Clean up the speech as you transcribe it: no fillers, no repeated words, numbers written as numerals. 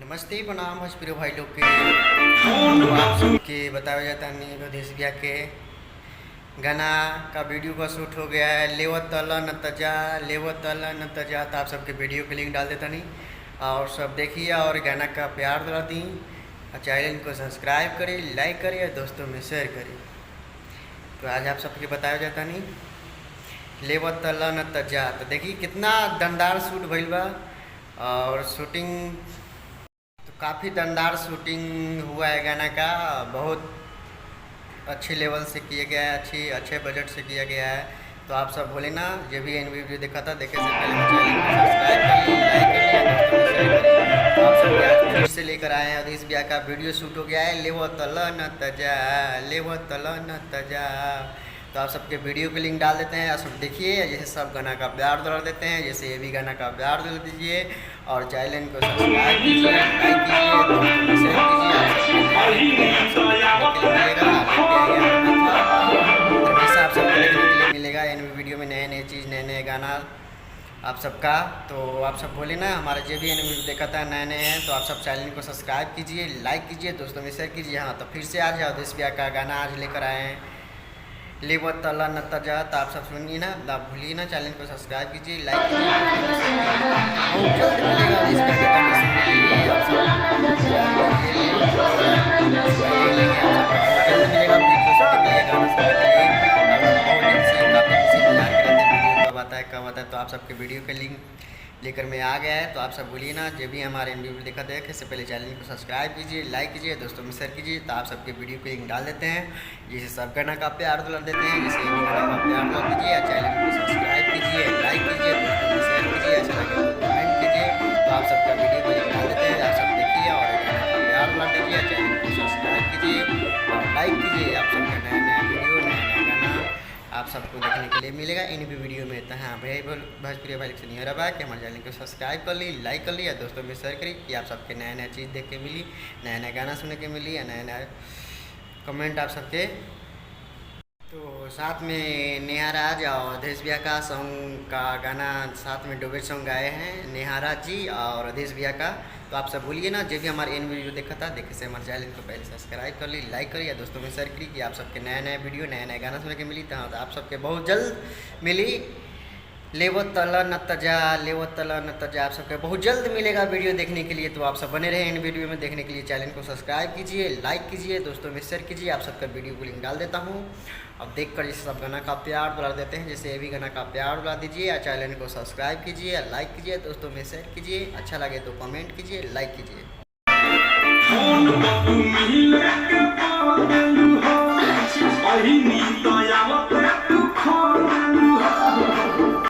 नमस्ते प्रणाम भोजपुरी भाई लोग के। तो आप सबके बताया जाता नहीं विदेश ब्याह के गाना का वीडियो का शूट हो गया है। लेवत तला न तजा, लेवत तला न तजा। तो आप सबके वीडियो के लिंक डाल देता नहीं और सब देखिए और गाना का प्यार दिला दी और चैनल को सब्सक्राइब करें, लाइक करें और दोस्तों में शेयर करें। तो आज आप सबके बताया जाता नहीं लेवत तला न तजा। तो देखिए कितना दमदार शूट भइल बा और शूटिंग तो काफ़ी दमदार शूटिंग हुआ है गाना का। बहुत अच्छे लेवल से किया गया है, अच्छे बजट से किया गया है। तो आप सब बोले ना ये भी इन वीडियो देखा था, देखे से पहले चैनल को सब्सक्राइब कर ली, लाइक कर लिया, दोस्तों में शेयर करिए। तो आप सब आज फिर से लेकर आए हैं इस ब्याह का वीडियो शूट हो गया है। लेवो तला न तजा, लेवो तला न तजा। तो आप सबके वीडियो के लिंक डाल देते हैं, आप सब देखिए। जैसे सब गाना का प्यार दिला देते हैं, जैसे ये भी गाना का प्यार दिला दीजिए और चैनल को सब्सक्राइब कीजिए, लाइक कीजिए, दोस्तों में शेयर कीजिए। आप सबको देखने के लिए मिलेगा इन वीडियो में नए नए चीज़, नए नए गाना आप सबका। तो आप सब बोले ना हमारे जो भी वीडियो देखा था नए नए हैं, तो आप सब चैनल को सब्सक्राइब कीजिए, लाइक कीजिए, दोस्तों में शेयर कीजिए। हाँ, तो फिर से आज देश ब्याह का गाना आज लेकर आए हैं लेवत तला न तजा। तो आप सब सुनिए ना, आप भूलिए ना, चैनल को सब्सक्राइब कीजिए, लाइक कीजिए। बहुत जल्द मिलेगा इस गाने का गाना सुनने के लिए। आप सब जल्द मिलेगा वीडियो सुनने के लिए, गाना सुनने के लिए। बहुत दिन से काफ़ी किसी इंतजार कर रहे थे वीडियो कब आता है कब आता है। तो आप सबके वीडियो के लिंक लेकर मैं आ गया है। तो आप सब बोलिए ना जो भी हमारे वीडियो देखा था इससे पहले चैनल को सब्सक्राइब कीजिए, लाइक कीजिए, दोस्तों में शेयर कीजिए। तो आप सबके वीडियो के लिंक डाल देते हैं, जैसे सब गाना का प्यार दिला देते हैं, जैसे ये भी गाना का प्यार दिला दीजिए। चैनल को सब्सक्राइब कीजिए, लाइक कीजिए, दोस्तों में शेयर कीजिए, अच्छा लगे तो कमेंट कीजिए। तो आप सबका वीडियो को लिंक डाल देते हैं, आप सब देखिए और गाना का प्यार दिला दीजिए, चैनल को सब्सक्राइब कीजिए और लाइक कीजिए। आप सबका नया नया वीडियो, नया नया गाना आप सबको देखने के लिए मिलेगा इन भी वीडियो में। तो हाँ भाई भोजपुरी भाई से नहीं हो रहा है कि हमारे चैनल को सब्सक्राइब कर ली, लाइक कर लिया, दोस्तों में शेयर करी कि आप सबके नया नया चीज़ देख के मिली, नया नया गाना सुनने के मिली या नया नया कमेंट आप सबके। तो साथ में नेहा राज और देश ब्याह का सॉन्ग का गाना साथ में डुबेट सॉन्ग गाए हैं नेहा राज जी और देश ब्याह का। तो आप सब बोलिए ना जो भी हमारे इन वीडियो देखा था देखे से हमारे चैनल को पहले सब्सक्राइब कर ली, लाइक करिए, दोस्तों में शेयर करिए कि आप सबके नया नया वीडियो, नया नया गाना सुनने के मिली। तो आप सबके बहुत जल्द मिली लेवत तला न तजा, लेवत तला न तजा। आप सबके बहुत जल्द मिलेगा वीडियो देखने के लिए। तो आप सब बने रहे इन वीडियो में देखने के लिए, चैनल को सब्सक्राइब कीजिए, लाइक कीजिए, दोस्तों में शेयर कीजिए। आप सबका वीडियो को लिंक डाल देता हूँ। अब देख कर जैसे सब गाना का प्यार बुला देते हैं, जैसे ये भी गाना का प्यार बुला दीजिए या चैनल को सब्सक्राइब कीजिए, लाइक कीजिए, दोस्तों में शेयर कीजिए। अच्छा लगे तो कमेंट कीजिए, लाइक कीजिए।